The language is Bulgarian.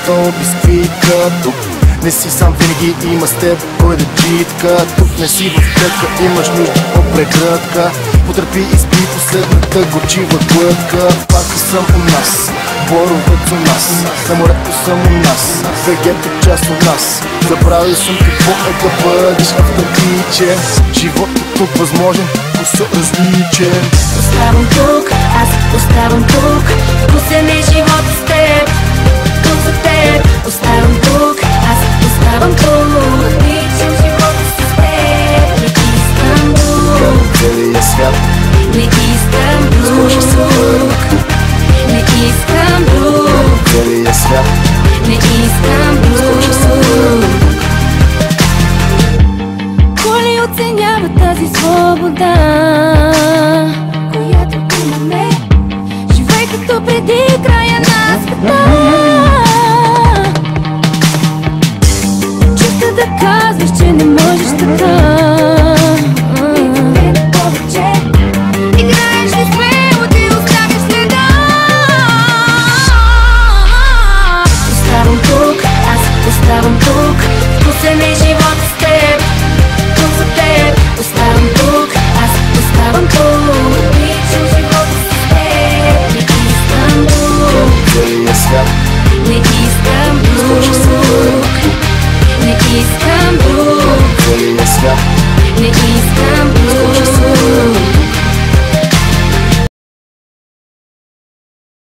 то бисквитка. Тук не си сам, винаги има с теб кой да читка. Тук не си в клетка, имаш нужда от прегръдка. Потърпи и спи последната горчива глътка. Парка съм у нас, боровец у нас, на морето съм у нас, вегето част от нас. Забравил съм какво е да бъдеш автоматичен. Животът тук възможен, вкусо различен. Оставам тук, аз оставам тук, вкусен е живот с теб, тук за теб. Оставам тук, аз оставам тук, обичам живота с теб. Не искам друг, към целия свят, не искам друг, сложи се първа тук. не искам друг, Към целия свят, не искам друг. Кой оценява тази свобода, която имаме? Живей като преди края на света. Чиста да казваш, че не можеш така. Никъде повече. Играеш ли смело, ти оставяш следа. Оставам тук, аз оставам тук, вкусен е живот с теб, тук за теб. Оставам тук, аз оставам тук, обичам живота с теб. Не искам друг, към целия свят,